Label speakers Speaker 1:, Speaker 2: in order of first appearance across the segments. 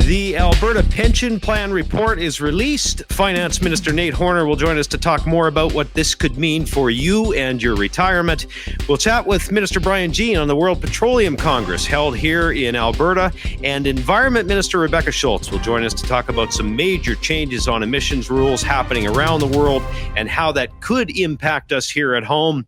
Speaker 1: The Alberta Pension Plan report is released. Finance Minister Nate Horner will join us to talk more about what this could mean for you and your retirement. We'll chat with Minister Brian Jean on the World Petroleum Congress held here in Alberta. And Environment Minister Rebecca Schultz will join us to talk about some major changes on emissions rules happening around the world and how that could impact us here at home.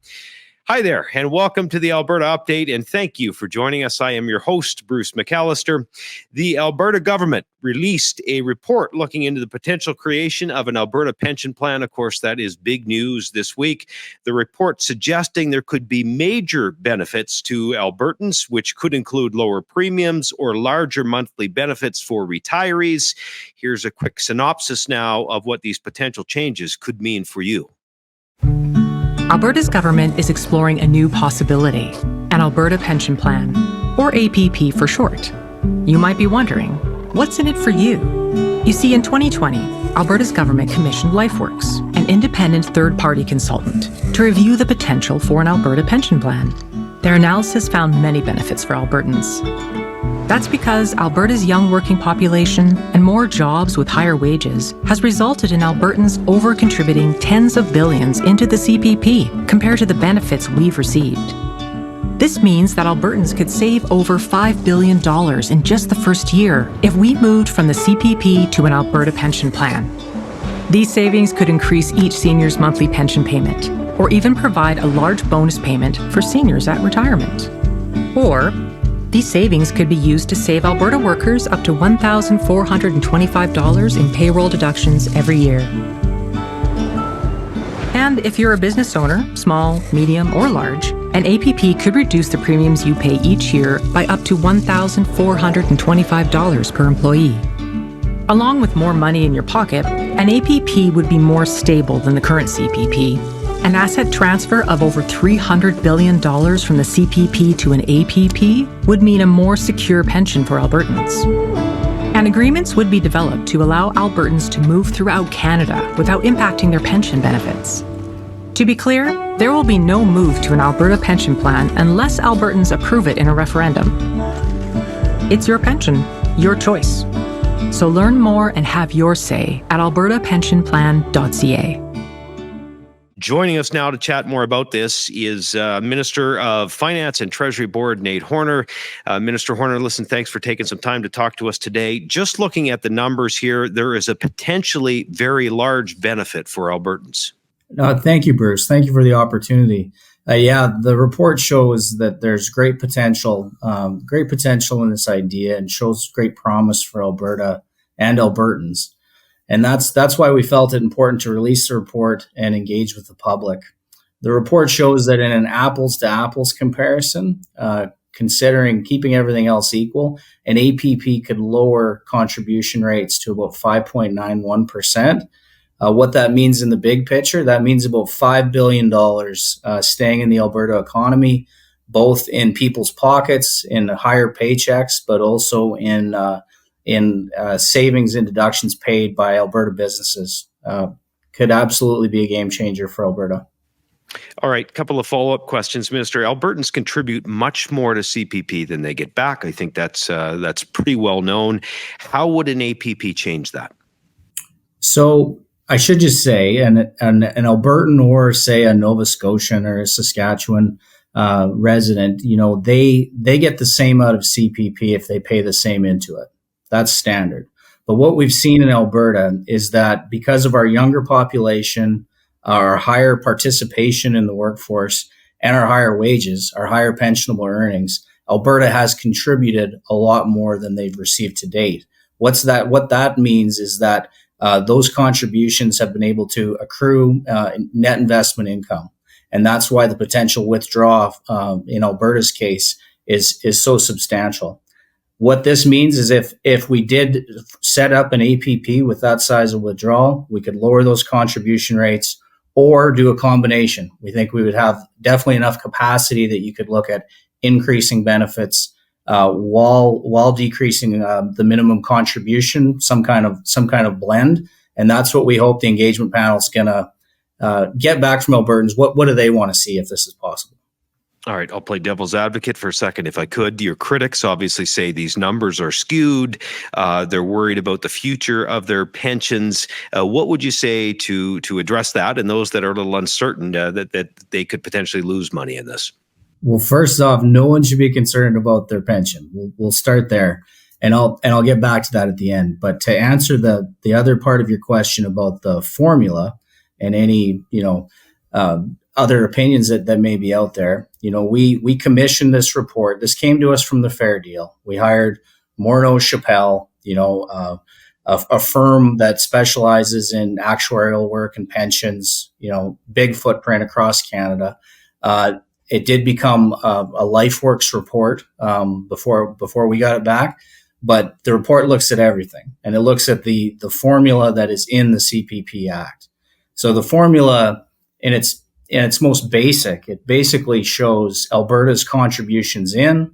Speaker 1: Hi there, and welcome to the Alberta Update, and thank you for joining us. I am your host, Bruce McAllister. The Alberta government released a report looking into the potential creation of an Alberta pension plan. Of course, that is big news this week. The report suggesting there could be major benefits to Albertans, which could include lower premiums or larger monthly benefits for retirees. Here's a quick synopsis now of what these potential changes could mean for you.
Speaker 2: Alberta's government is exploring a new possibility, an Alberta Pension Plan, or APP for short. You might be wondering, what's in it for you? You see, in 2020, Alberta's government commissioned LifeWorks, an independent third-party consultant, to review the potential for an Alberta pension plan. Their analysis found many benefits for Albertans. That's because Alberta's young working population and more jobs with higher wages has resulted in Albertans over-contributing tens of billions into the CPP compared to the benefits we've received. This means that Albertans could save over $5 billion in just the first year if we moved from the CPP to an Alberta pension plan. These savings could increase each senior's monthly pension payment, or even provide a large bonus payment for seniors at retirement. Or these savings could be used to save Alberta workers up to $1,425 in payroll deductions every year. And if you're a business owner, small, medium, or large, an APP could reduce the premiums you pay each year by up to $1,425 per employee. Along with more money in your pocket, an APP would be more stable than the current CPP. An asset transfer of over $300 billion from the CPP to an APP would mean a more secure pension for Albertans. And agreements would be developed to allow Albertans to move throughout Canada without impacting their pension benefits. To be clear, there will be no move to an Alberta pension plan unless Albertans approve it in a referendum. It's your pension, your choice. So learn more and have your say at albertapensionplan.ca.
Speaker 1: Joining us now to chat more about this is Minister of Finance and Treasury Board, Nate Horner. Minister Horner, listen, thanks for taking some time to talk to us today. Just looking at the numbers here, there is a potentially very large benefit for Albertans.
Speaker 3: Thank you, Bruce. Thank you for the opportunity. The report shows that there's great potential in this idea and shows great promise for Alberta and Albertans. And that's why we felt it important to release the report and engage with the public. The report shows that in an apples-to-apples comparison, considering keeping everything else equal, an APP could lower contribution rates to about 5.91%. What that means in the big picture, that means about $5 billion staying in the Alberta economy, both in people's pockets, in higher paychecks, but also in savings and deductions paid by Alberta businesses. Could absolutely be a game changer for Alberta.
Speaker 1: All right, couple of follow-up questions, Minister. Albertans contribute much more to CPP than they get back. I think that's pretty well known. How would an APP change that? So
Speaker 3: I should just say, an Albertan or say a Nova Scotian or a Saskatchewan resident, they get the same out of CPP if they pay the same into it. That's standard. But what we've seen in Alberta is that because of our younger population, our higher participation in the workforce, and our higher wages, our higher pensionable earnings, Alberta has contributed a lot more than they've received to date. What that means is that those contributions have been able to accrue net investment income. And that's why the potential withdrawal in Alberta's case is so substantial. What this means is if we did set up an APP with that size of withdrawal, we could lower those contribution rates or do a combination. We think we would have definitely enough capacity that you could look at increasing benefits while decreasing the minimum contribution, some kind of blend. And that's what we hope the engagement panel is going to get back from Albertans. What do they want to see if this is possible?
Speaker 1: All right, I'll play devil's advocate for a second if I could. Your critics obviously say these numbers are skewed. They're worried about the future of their pensions. What would you say to address that and those that are a little uncertain that they could potentially lose money in this?
Speaker 3: Well, first off, no one should be concerned about their pension. We'll start there, and I'll get back to that at the end. But to answer the other part of your question about the formula and any other opinions that may be out there, we commissioned this report. This came to us from the Fair Deal. We hired Morneau Chappelle, a firm that specializes in actuarial work and pensions. Big footprint across Canada. It did become a LifeWorks report before we got it back, but the report looks at everything, and it looks at the formula that is in the CPP Act. So the formula, in its most basic, it basically shows Alberta's contributions in,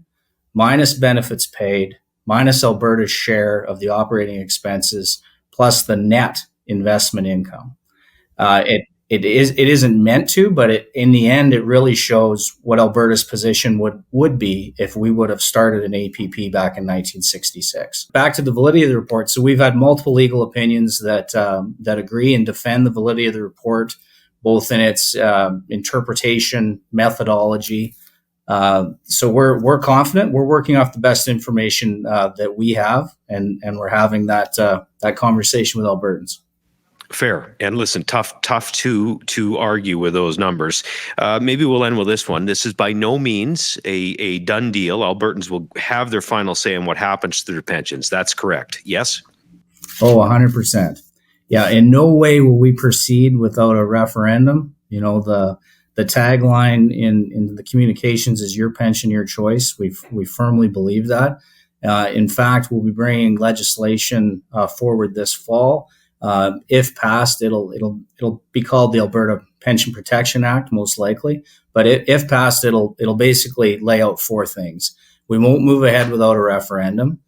Speaker 3: minus benefits paid, minus Alberta's share of the operating expenses, plus the net investment income. It isn't meant to, but in the end, it really shows what Alberta's position would be if we would have started an APP back in 1966. Back to the validity of the report. So we've had multiple legal opinions that agree and defend the validity of the report, both in its interpretation, methodology. So we're confident. We're working off the best information that we have, and we're having that conversation with Albertans.
Speaker 1: Fair. And listen, tough to argue with those numbers. Maybe we'll end with this one. This is by no means a done deal. Albertans will have their final say on what happens to their pensions. That's correct. Yes?
Speaker 3: Oh, 100%. Yeah, in no way will we proceed without a referendum. The tagline in the communications is "Your pension, your choice." We firmly believe that. In fact, we'll be bringing legislation forward this fall. If passed, it'll be called the Alberta Pension Protection Act, most likely. But if passed, it'll basically lay out four things. We won't move ahead without a referendum.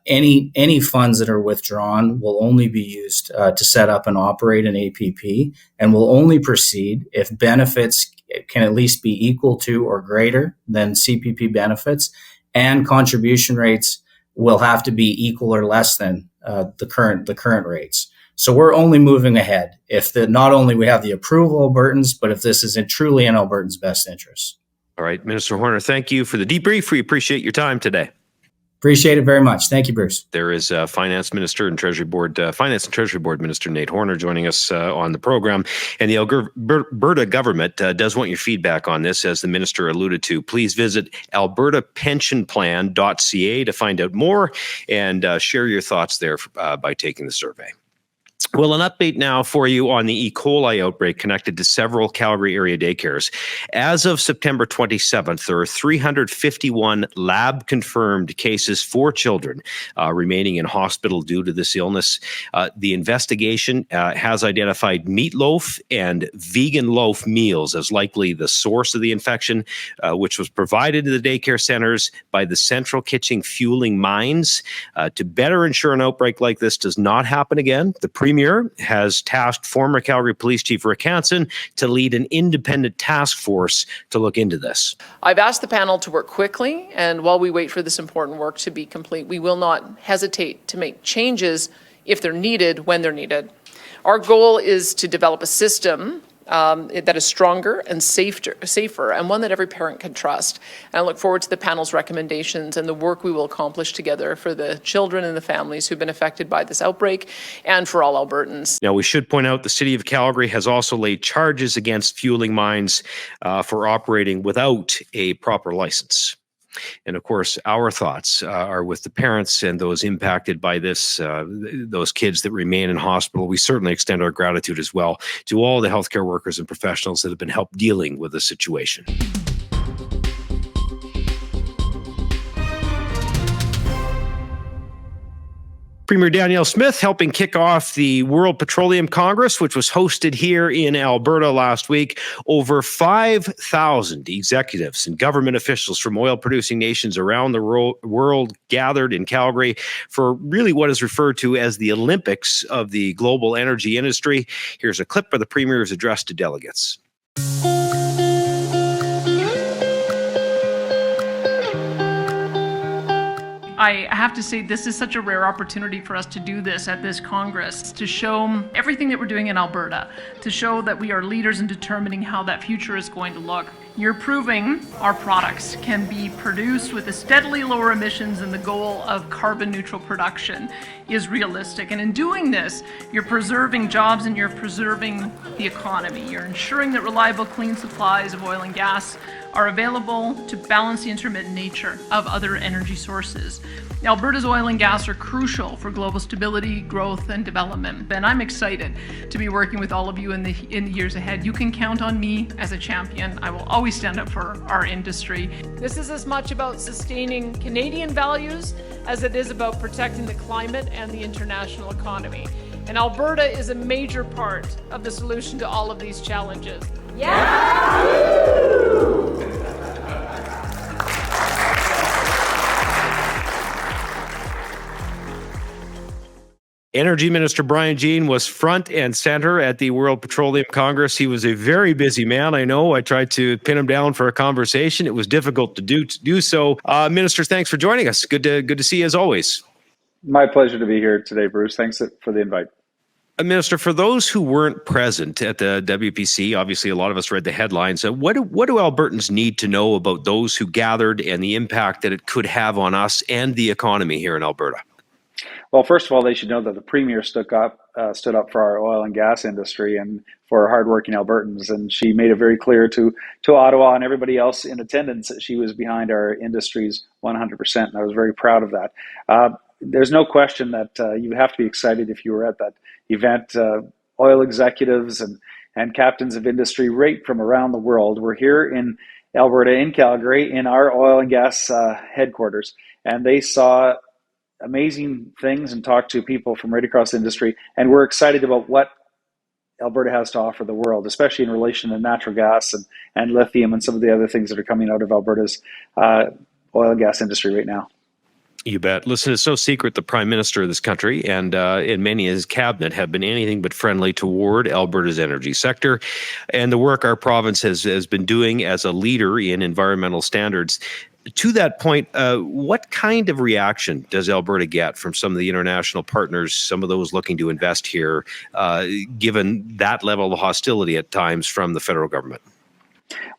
Speaker 3: Any funds that are withdrawn will only be used to set up and operate an APP, and will only proceed if benefits can at least be equal to or greater than CPP benefits, and contribution rates will have to be equal or less than the current rates. So we're only moving ahead if not only we have the approval of Albertans, but if this is truly in Albertans' best interest.
Speaker 1: All right, Minister Horner, thank you for the debrief. We appreciate your time today.
Speaker 3: Appreciate it very much. Thank you, Bruce.
Speaker 1: There is Finance and Treasury Board Minister Nate Horner joining us on the program. And the Alberta government does want your feedback on this, as the minister alluded to. Please visit albertapensionplan.ca to find out more and share your thoughts there by taking the survey. Well, an update now for you on the E. coli outbreak connected to several Calgary area daycares. As of September 27th, there are 351 lab-confirmed cases for children remaining in hospital due to this illness. The investigation has identified meatloaf and vegan loaf meals as likely the source of the infection, which was provided to the daycare centers by the Central Kitchen Fueling Mines. To better ensure an outbreak like this does not happen again, the Premier has tasked former Calgary Police Chief Rick Hansen to lead an independent task force to look into this.
Speaker 4: I've asked the panel to work quickly, and while we wait for this important work to be complete, we will not hesitate to make changes if they're needed, when they're needed. Our goal is to develop a system that is stronger and safer, and one that every parent can trust. And I look forward to the panel's recommendations and the work we will accomplish together for the children and the families who've been affected by this outbreak, and for all Albertans.
Speaker 1: Now, we should point out the City of Calgary has also laid charges against Fueling Mines for operating without a proper license. And of course, our thoughts are with the parents and those impacted by this, those kids that remain in hospital. We certainly extend our gratitude as well to all the healthcare workers and professionals that have been helped dealing with the situation. Premier Danielle Smith helping kick off the World Petroleum Congress, which was hosted here in Alberta last week. Over 5,000 executives and government officials from oil-producing nations around the world gathered in Calgary for really what is referred to as the Olympics of the global energy industry. Here's a clip of the Premier's address to delegates.
Speaker 4: I have to say this is such a rare opportunity for us to do this at this Congress, to show everything that we're doing in Alberta, to show that we are leaders in determining how that future is going to look. You're proving our products can be produced with a steadily lower emissions, and the goal of carbon neutral production is realistic. And in doing this, you're preserving jobs and you're preserving the economy. You're ensuring that reliable, clean supplies of oil and gas are available to balance the intermittent nature of other energy sources. Alberta's oil and gas are crucial for global stability, growth, and development. And I'm excited to be working with all of you in the years ahead. You can count on me as a champion. I will always stand up for our industry. This is as much about sustaining Canadian values as it is about protecting the climate and the international economy. And Alberta is a major part of the solution to all of these challenges.
Speaker 1: Energy Minister Brian Jean was front and center at the World Petroleum Congress. He was a very busy man. I know I tried to pin him down for a conversation. It was difficult to do so. Minister, thanks for joining us. Good to see you as always.
Speaker 5: My pleasure to be here today, Bruce. Thanks for the invite.
Speaker 1: Minister, for those who weren't present at the WPC, obviously a lot of us read the headlines. What do Albertans need to know about those who gathered and the impact that it could have on us and the economy here in Alberta?
Speaker 5: Well, first of all, they should know that the Premier stood up for our oil and gas industry and for hardworking Albertans, and she made it very clear to Ottawa and everybody else in attendance that she was behind our industries 100%, and I was very proud of that. There's no question that you have to be excited if you were at that event. Oil executives and captains of industry right from around the world were here in Alberta, in Calgary, in our oil and gas headquarters, and they saw amazing things and talked to people from right across the industry, and we're excited about what Alberta has to offer the world, especially in relation to natural gas and lithium and some of the other things that are coming out of Alberta's oil and gas industry right now.
Speaker 1: You bet. Listen, it's no secret the Prime Minister of this country and many in his cabinet have been anything but friendly toward Alberta's energy sector and the work our province has been doing as a leader in environmental standards. To that point, what kind of reaction does Alberta get from some of the international partners, some of those looking to invest here, given that level of hostility at times from the federal government?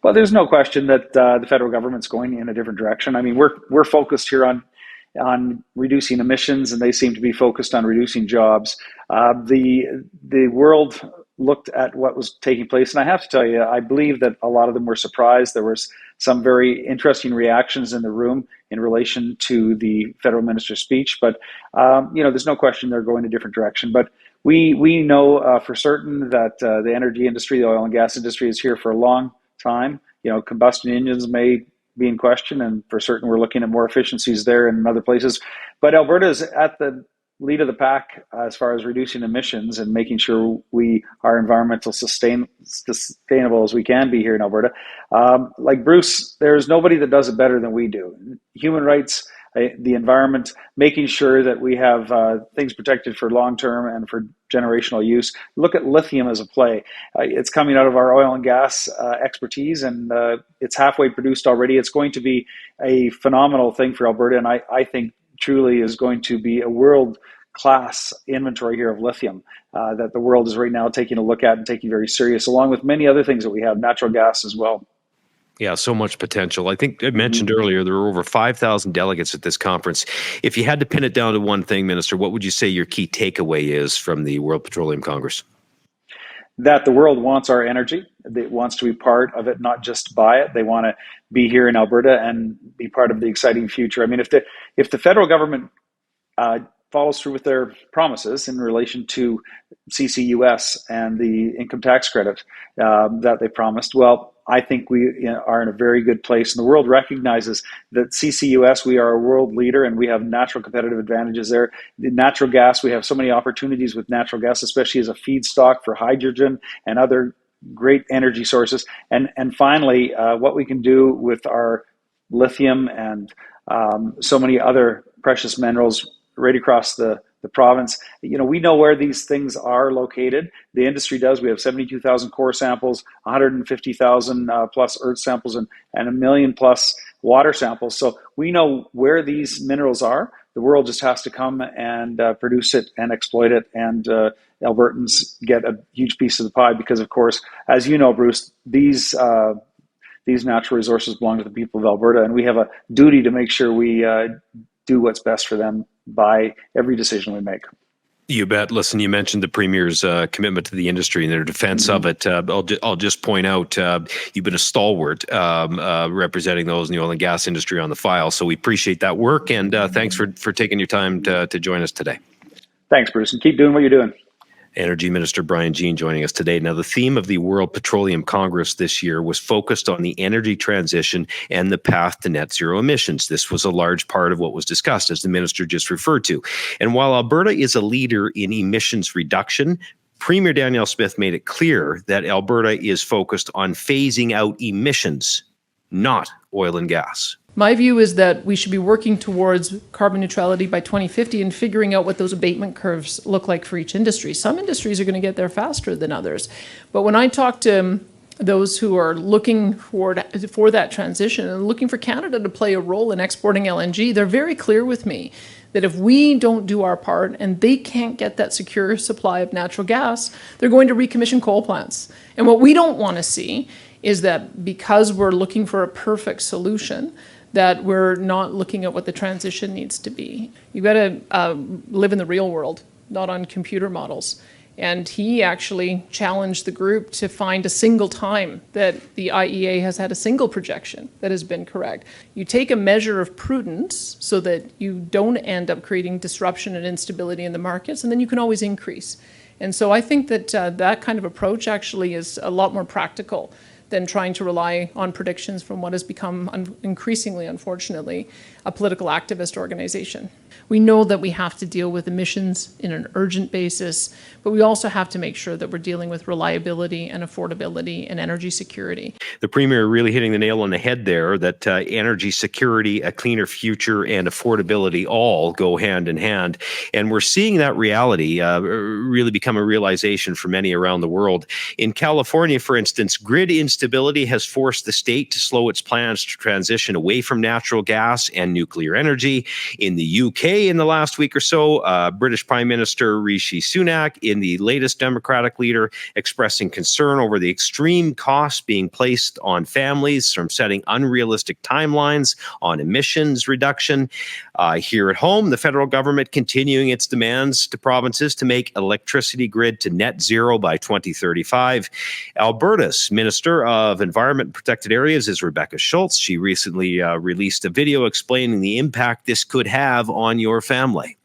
Speaker 5: Well, there's no question that the federal government's going in a different direction. I mean, we're focused here on reducing emissions, and they seem to be focused on reducing jobs. The world looked at what was taking place, and I have to tell you, I believe that a lot of them were surprised. There was some very interesting reactions in the room in relation to the federal minister's speech, but there's no question they're going a different direction. But we know for certain that the energy industry, the oil and gas industry, is here for a long time. Combustion engines may be in question, and for certain we're looking at more efficiencies there and in other places. But Alberta is at the lead of the pack as far as reducing emissions and making sure we are environmental sustainable as we can be here in Alberta. Like Bruce, there's nobody that does it better than we do. Human rights, the environment, making sure that we have things protected for long-term and for generational use. Look at lithium as a play. It's coming out of our oil and gas expertise, and it's halfway produced already. It's going to be a phenomenal thing for Alberta, and I think truly is going to be a world-class inventory here of lithium that the world is right now taking a look at and taking very serious, along with many other things that we have, natural gas as well.
Speaker 1: Yeah, so much potential. I think I mentioned earlier there were over 5,000 delegates at this conference. If you had to pin it down to one thing, Minister, what would you say your key takeaway is from the World Petroleum Congress?
Speaker 5: That the world wants our energy. It wants to be part of it, not just buy it. They want to be here in Alberta and be part of the exciting future. I mean, if the federal government follows through with their promises in relation to CCUS and the income tax credit that they promised, well, I think we are in a very good place. And the world recognizes that CCUS, we are a world leader and we have natural competitive advantages there. The natural gas, we have so many opportunities with natural gas, especially as a feedstock for hydrogen and other great energy sources. And finally, what we can do with our lithium and so many other precious minerals right across the the province. We know where these things are located. The industry does. We have 72,000 core samples, 150,000 plus earth samples, and 1 million plus water samples. So we know where these minerals are. The world just has to come and produce it and exploit it. And Albertans get a huge piece of the pie because, of course, as you know, Bruce, these natural resources belong to the people of Alberta, and we have a duty to make sure we do what's best for them by every decision we make.
Speaker 1: You bet. Listen, you mentioned the Premier's commitment to the industry and their defense of it. I'll just point out, you've been a stalwart representing those in the oil and gas industry on the file. So we appreciate that work, and thanks for taking your time to join us today.
Speaker 5: Thanks, Bruce, and keep doing what you're doing.
Speaker 1: Energy Minister Brian Jean joining us today. Now, the theme of the World Petroleum Congress this year was focused on the energy transition and the path to net zero emissions. This was a large part of what was discussed, as the minister just referred to. And while Alberta is a leader in emissions reduction, Premier Danielle Smith made it clear that Alberta is focused on phasing out emissions, not oil and gas.
Speaker 4: My view is that we should be working towards carbon neutrality by 2050 and figuring out what those abatement curves look like for each industry. Some industries are going to get there faster than others. But when I talk to those who are looking for that transition and looking for Canada to play a role in exporting LNG, they're very clear with me that if we don't do our part and they can't get that secure supply of natural gas, they're going to recommission coal plants. And what we don't want to see is that because we're looking for a perfect solution, that we're not looking at what the transition needs to be. You've got to live in the real world, not on computer models. And he actually challenged the group to find a single time that the IEA has had a single projection that has been correct. You take a measure of prudence so that you don't end up creating disruption and instability in the markets, and then you can always increase. And so I think that that kind of approach actually is a lot more practical than trying to rely on predictions from what has become increasingly, unfortunately, a political activist organization. We know that we have to deal with emissions in an urgent basis, but we also have to make sure that we're dealing with reliability and affordability and energy security.
Speaker 1: The Premier really hitting the nail on the head there, that energy security, a cleaner future, and affordability all go hand in hand. And we're seeing that reality really become a realization for many around the world. In California, for instance, grid instability has forced the state to slow its plans to transition away from natural gas and nuclear energy. In the UK, in the last week or so, British Prime Minister Rishi Sunak, in the latest Democratic leader, expressing concern over the extreme costs being placed on families from setting unrealistic timelines on emissions reduction. Here at home, the federal government continuing its demands to provinces to make electricity grid to net zero by 2035. Alberta's Minister of Environment and Protected Areas is Rebecca Schultz. She recently released a video explaining the impact this could have on your family.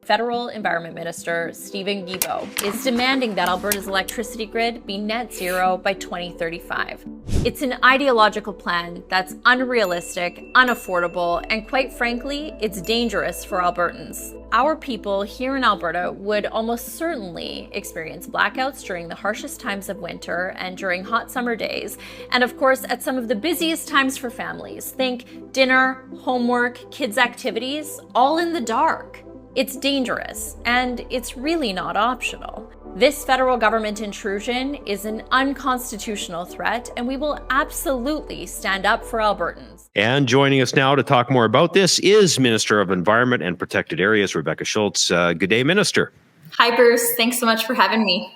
Speaker 6: Federal Environment Minister Steven Guilbeault is demanding that Alberta's electricity grid be net zero by 2035. It's an ideological plan that's unrealistic, unaffordable, and quite frankly, it's dangerous for Albertans. Our people here in Alberta would almost certainly experience blackouts during the harshest times of winter and during hot summer days, and of course at some of the busiest times for families. Think dinner, homework, kids' activities, all in the dark. It's dangerous, and it's really not optional. This federal government intrusion is an unconstitutional threat, and we will absolutely stand up for Albertans.
Speaker 1: And joining us now to talk more about this is Minister of Environment and Protected Areas, Rebecca Schultz. Good day, Minister.
Speaker 7: Hi, Bruce. Thanks so much for having me.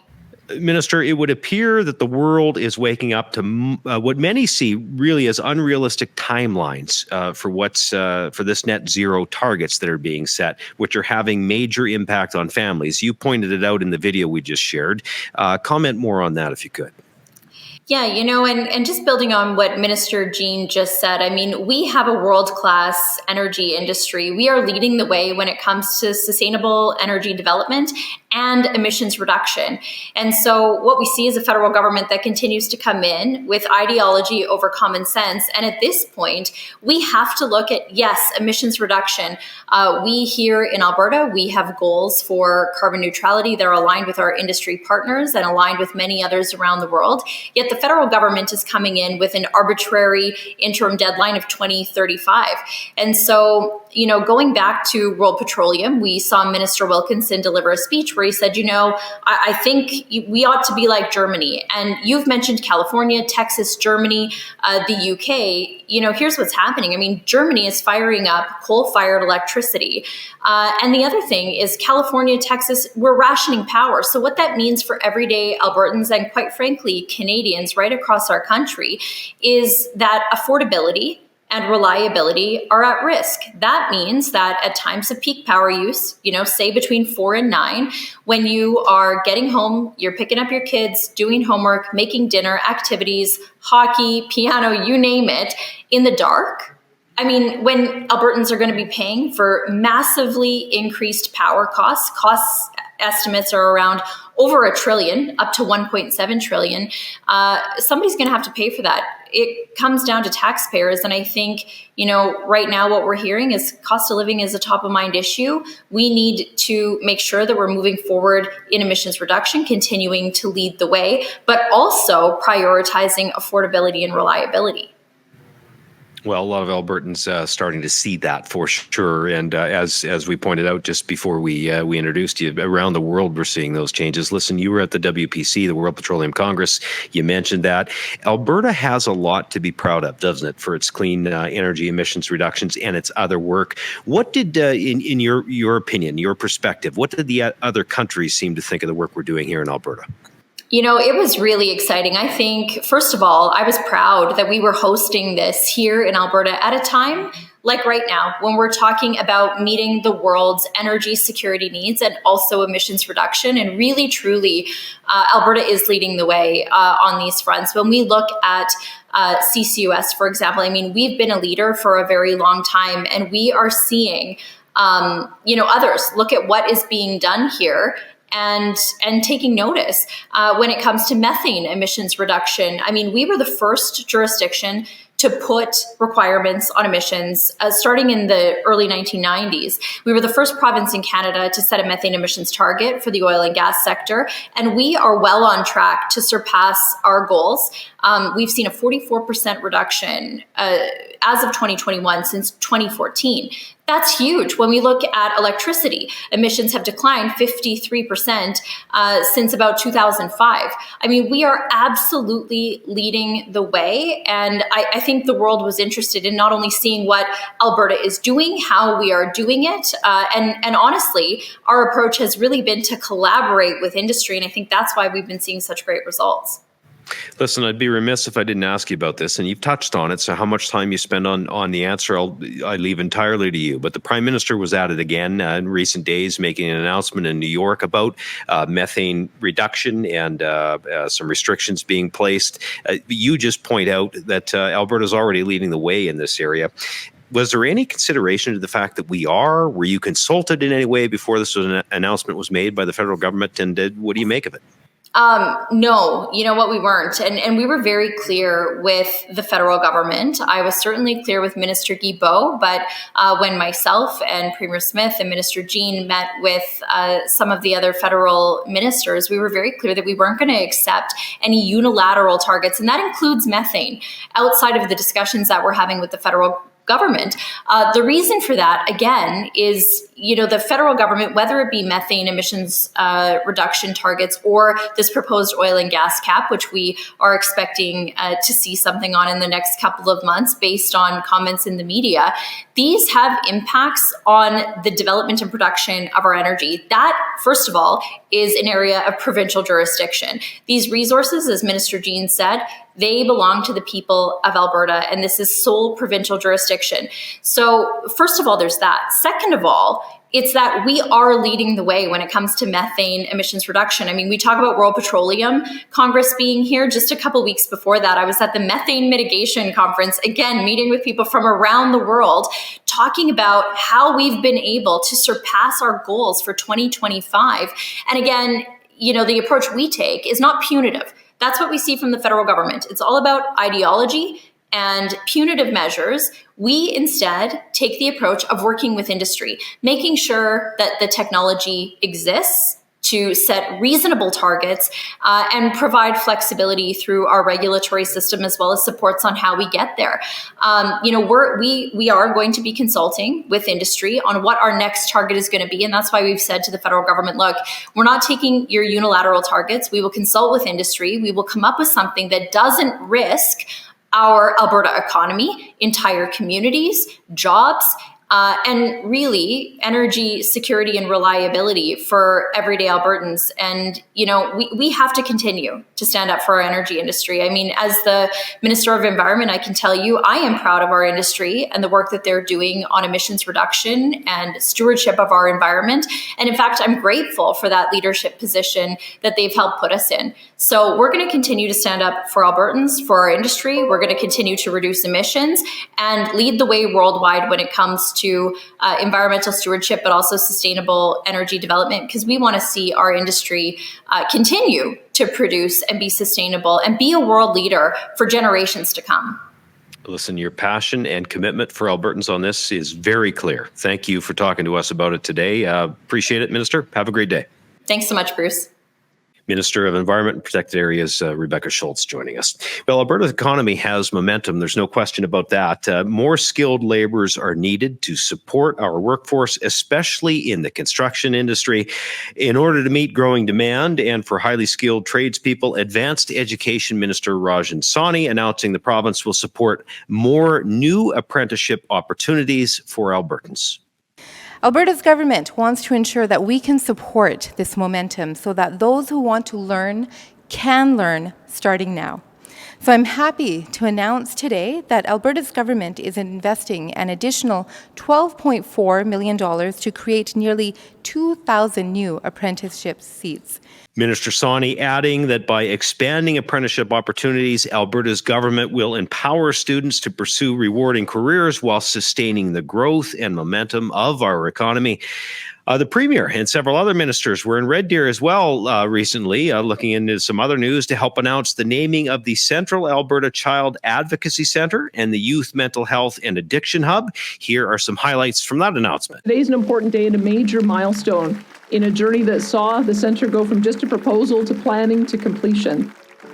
Speaker 1: Minister, it would appear that the world is waking up to what many see really as unrealistic timelines for this net zero targets that are being set, which are having major impact on families. You pointed it out in the video we just shared. Comment more on that if you could.
Speaker 7: Yeah, and just building on what Minister Jean just said, I mean, we have a world-class energy industry. We are leading the way when it comes to sustainable energy development and emissions reduction. And so what we see is a federal government that continues to come in with ideology over common sense. And at this point, we have to look at, yes, emissions reduction. We here in Alberta, we have goals for carbon neutrality that are aligned with our industry partners and aligned with many others around the world. Yet the federal government is coming in with an arbitrary interim deadline of 2035. And so, going back to World Petroleum, we saw Minister Wilkinson deliver a speech where he said, I think we ought to be like Germany. And you've mentioned California, Texas, Germany, the UK. Here's what's happening. I mean, Germany is firing up coal-fired electricity. And the other thing is California, Texas, we're rationing power. So what that means for everyday Albertans and quite frankly, Canadians right across our country is that affordability and reliability are at risk. That means that at times of peak power use, say between 4 and 9, when you are getting home, you're picking up your kids, doing homework, making dinner, activities, hockey, piano, you name it, in the dark. I mean, when Albertans are going to be paying for massively increased power costs estimates are around over $1 trillion, up to $1.7 trillion. Somebody's going to have to pay for that. It comes down to taxpayers. And I think, right now what we're hearing is cost of living is a top of mind issue. We need to make sure that we're moving forward in emissions reduction, continuing to lead the way, but also prioritizing affordability and reliability.
Speaker 1: Well, a lot of Albertans starting to see that for sure, and as we pointed out just before we introduced you, around the world we're seeing those changes. Listen, you were at the WPC, the World Petroleum Congress. You mentioned that Alberta has a lot to be proud of, doesn't it, for its clean energy emissions reductions and its other work. What did, in your opinion, your perspective, what did the other countries seem to think of the work we're doing here in Alberta?
Speaker 7: It was really exciting. I think, first of all, I was proud that we were hosting this here in Alberta at a time like right now, when we're talking about meeting the world's energy security needs and also emissions reduction. And really, truly, Alberta is leading the way on these fronts. When we look at CCUS, for example, I mean, we've been a leader for a very long time, and we are seeing, others look at what is being done here and taking notice when it comes to methane emissions reduction. I mean, we were the first jurisdiction to put requirements on emissions starting in the early 1990s. We were the first province in Canada to set a methane emissions target for the oil and gas sector, and we are well on track to surpass our goals. We've seen a 44% reduction as of 2021 since 2014. That's huge. When we look at electricity, emissions have declined 53% since about 2005. I mean, we are absolutely leading the way. And I think the world was interested in not only seeing what Alberta is doing, how we are doing it. And honestly, our approach has really been to collaborate with industry. And I think that's why we've been seeing such great results.
Speaker 1: Listen, I'd be remiss if I didn't ask you about this, and you've touched on it. So how much time you spend on the answer, I leave entirely to you. But the Prime Minister was at it again in recent days, making an announcement in New York about methane reduction and some restrictions being placed. You just point out that Alberta's already leading the way in this area. Was there any consideration to the fact that were you consulted in any way before this announcement was made by the federal government, and what do you make of it?
Speaker 7: No, you know what, we weren't. And we were very clear with the federal government. I was certainly clear with Minister Guilbeault, but when myself and Premier Smith and Minister Jean met with some of the other federal ministers, we were very clear that we weren't going to accept any unilateral targets, and that includes methane, outside of the discussions that we're having with the federal government. The reason for that, again, is, the federal government, whether it be methane emissions reduction targets or this proposed oil and gas cap, which we are expecting to see something on in the next couple of months based on comments in the media, these have impacts on the development and production of our energy. That, first of all, is an area of provincial jurisdiction. These resources, as Minister Jean said, they belong to the people of Alberta, and this is sole provincial jurisdiction. So first of all, there's that. Second of all, it's that we are leading the way when it comes to methane emissions reduction. I mean, we talk about World Petroleum Congress being here. Just a couple weeks before that, I was at the Methane Mitigation Conference, again, meeting with people from around the world, talking about how we've been able to surpass our goals for 2025. And again, the approach we take is not punitive. That's what we see from the federal government. It's all about ideology and punitive measures. We instead take the approach of working with industry, making sure that the technology exists to set reasonable targets and provide flexibility through our regulatory system as well as supports on how we get there. We are going to be consulting with industry on what our next target is going to be. And that's why we've said to the federal government, look, we're not taking your unilateral targets. We will consult with industry. We will come up with something that doesn't risk our Alberta economy, entire communities, jobs, and really energy security and reliability for everyday Albertans. And, we have to continue to stand up for our energy industry. I mean, as the Minister of Environment, I can tell you, I am proud of our industry and the work that they're doing on emissions reduction and stewardship of our environment. And in fact, I'm grateful for that leadership position that they've helped put us in. So we're going to continue to stand up for Albertans, for our industry. We're going to continue to reduce emissions and lead the way worldwide when it comes to environmental stewardship, but also sustainable energy development, because we want to see our industry continue to produce and be sustainable and be a world leader for generations to come.
Speaker 1: Listen, your passion and commitment for Albertans on this is very clear. Thank you for talking to us about it today. Appreciate it, Minister. Have a great day.
Speaker 7: Thanks so much, Bruce.
Speaker 1: Minister of Environment and Protected Areas, Rebecca Schultz, joining us. Well, Alberta's economy has momentum. There's no question about that. More skilled laborers are needed to support our workforce, especially in the construction industry. In order to meet growing demand and for highly skilled tradespeople, Advanced Education Minister Rajan Sawhney announcing the province will support more new apprenticeship opportunities for Albertans.
Speaker 8: Alberta's government wants to ensure that we can support this momentum so that those who want to learn can learn starting now. So I'm happy to announce today that Alberta's government is investing an additional $12.4 million to create nearly 2,000 new apprenticeship seats.
Speaker 1: Minister Sawhney adding that by expanding apprenticeship opportunities, Alberta's government will empower students to pursue rewarding careers while sustaining the growth and momentum of our economy. The Premier and several other ministers were in Red Deer as well recently, looking into some other news to help announce the naming of the Central Alberta Child Advocacy Centre and the Youth Mental Health and Addiction Hub. Here are some highlights from that announcement.
Speaker 9: Today's an important day and a major milestone in a journey that saw the centre go from just a proposal to planning to completion.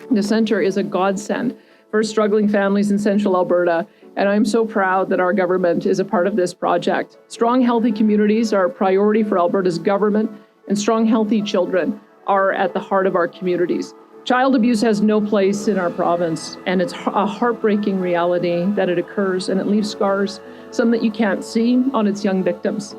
Speaker 9: The centre is a godsend for struggling families in Central Alberta, and I'm so proud that our government is a part of this project. Strong, healthy communities are a priority for Alberta's government, and strong, healthy children are at the heart of our communities. Child abuse has no place in our province, and it's a heartbreaking reality that it occurs, and it leaves scars, some that you can't see, on its young victims.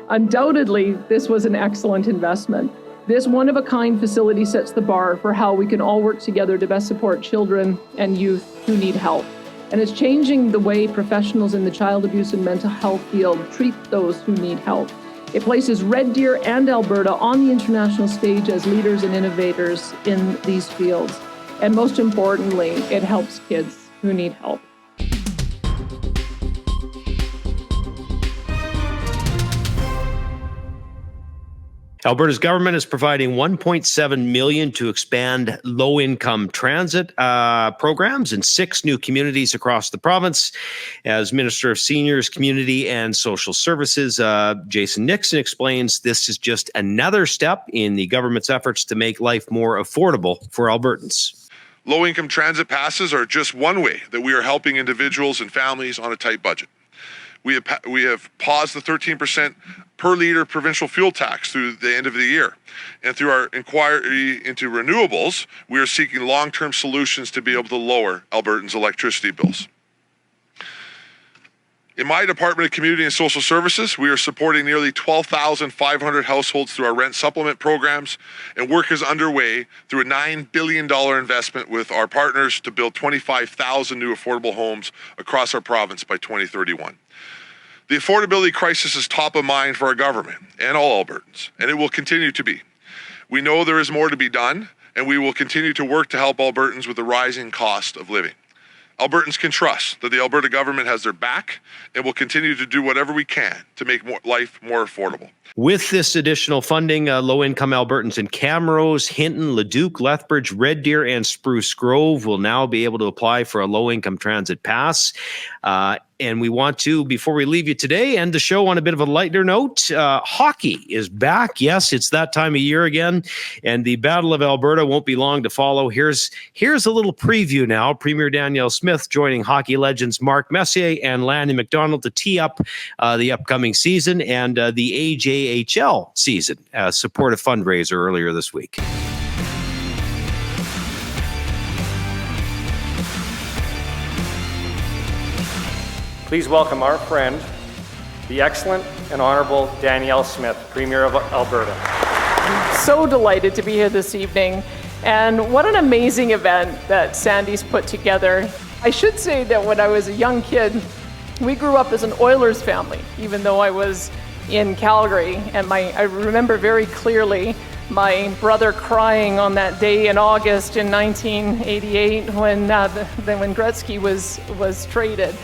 Speaker 9: Undoubtedly, this was an excellent investment. This one-of-a-kind facility sets the bar for how we can all work together to best support children and youth who need help. And it's changing the way professionals in the child abuse and mental health field treat those who need help. It places Red Deer and Alberta on the international stage as leaders and innovators in these fields. And most importantly, it helps kids who need help.
Speaker 1: Alberta's government is providing $1.7 million to expand low-income transit programs in 6 new communities across the province. As Minister of Seniors, Community and Social Services, Jason Nixon explains, this is just another step in the government's efforts to make life more affordable for Albertans.
Speaker 10: Low-income transit passes are just one way that we are helping individuals and families on a tight budget. We have paused the 13% per litre provincial fuel tax through the end of the year. And through our inquiry into renewables, we are seeking long-term solutions to be able to lower Albertans' electricity bills. In my Department of Community and Social Services, we are supporting nearly 12,500 households through our rent supplement programs, and work is underway through a $9 billion investment with our partners to build 25,000 new affordable homes across our province by 2031. The affordability crisis is top of mind for our government and all Albertans, and it will continue to be. We know there is more to be done, and we will continue to work to help Albertans with the rising cost of living. Albertans can trust that the Alberta government has their back and will continue to do whatever we can to make life more affordable.
Speaker 1: With this additional funding, low-income Albertans in Camrose, Hinton, Leduc, Lethbridge, Red Deer, and Spruce Grove will now be able to apply for a low-income transit pass. And we want to, before we leave you today, end the show on a bit of a lighter note. Hockey is back. Yes, it's that time of year again. And the Battle of Alberta won't be long to follow. Here's a little preview now. Premier Danielle Smith joining hockey legends Mark Messier and Lanny McDonald to tee up the upcoming season and the AJHL season. Support a fundraiser earlier this week.
Speaker 11: Please welcome our friend, the excellent and honorable Danielle Smith, Premier of Alberta.
Speaker 9: I'm so delighted to be here this evening, and what an amazing event that Sandy's put together. I should say that when I was a young kid, we grew up as an Oilers family, even though I was in Calgary, and I remember very clearly my brother crying on that day in August in 1988 when Gretzky was traded.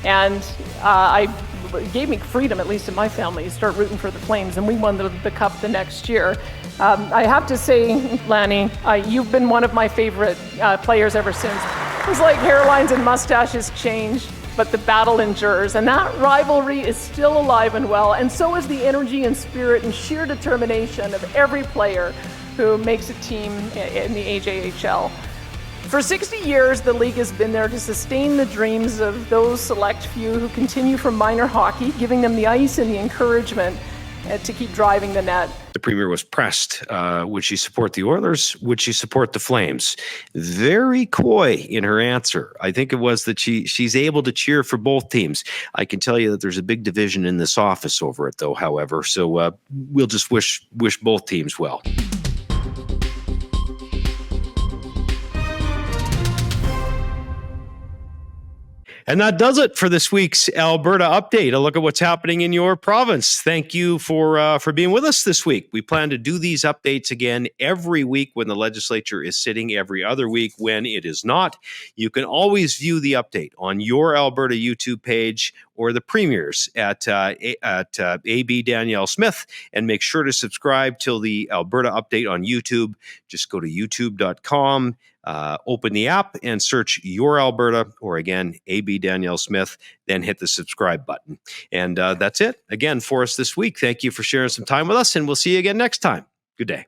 Speaker 9: And it gave me freedom, at least in my family, to start rooting for the Flames, and we won the Cup the next year. I have to say, Lanny, you've been one of my favorite players ever since. It was like hairlines and mustaches changed, but the battle endures, and that rivalry is still alive and well, and so is the energy and spirit and sheer determination of every player who makes a team in the AJHL. For 60 years, the league has been there to sustain the dreams of those select few who continue from minor hockey, giving them the ice and the encouragement to keep driving the net.
Speaker 1: The Premier was pressed. Would she support the Oilers? Would she support the Flames? Very coy in her answer. I think it was that she's able to cheer for both teams. I can tell you that there's a big division in this office over it, though, however. So we'll just wish both teams well. And that does it for this week's Alberta Update. A look at what's happening in your province. Thank you for being with us this week. We plan to do these updates again every week when the legislature is sitting, every other week when it is not. You can always view the update on your Alberta YouTube page or the Premier's at AB Danielle Smith, and make sure to subscribe till the Alberta Update on YouTube. Just go to youtube.com. Open the app and search Your Alberta, or again, AB Danielle Smith, then hit the subscribe button. And that's it again for us this week. Thank you for sharing some time with us, and we'll see you again next time. Good day.